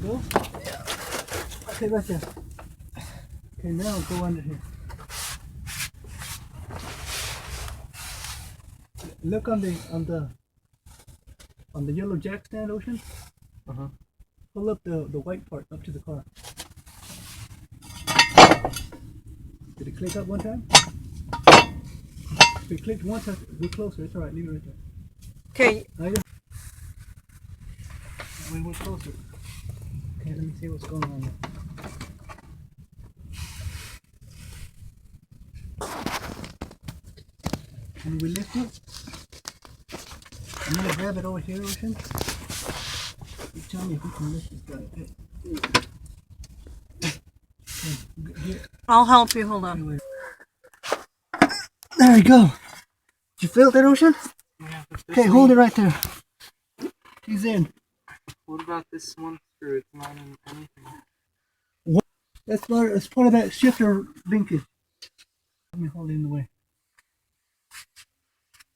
go? Yeah. Okay, right there. Okay, now go under here. Look on the yellow jack stand, Ocean. Pull up the white part up to the car. Did it click up one time? If it clicked once, we're closer. It's alright. Leave it right there. Okay. When we're closer. Okay, let me see what's going on there. Can we lift it? I'm gonna grab it over here, Ocean. You tell me if we can lift this guy. Okay. I'll help you. Hold on. There we go. Did you feel that, Ocean? Yeah. Okay, hold it right there. He's in. What about this one screw? It's not in anything. What? That's part of that shifter linkage. Let me hold it in the way.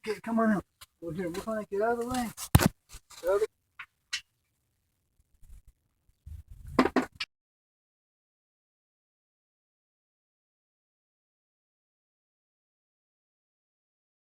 Okay, come on out. Over here. We're gonna get out of the way.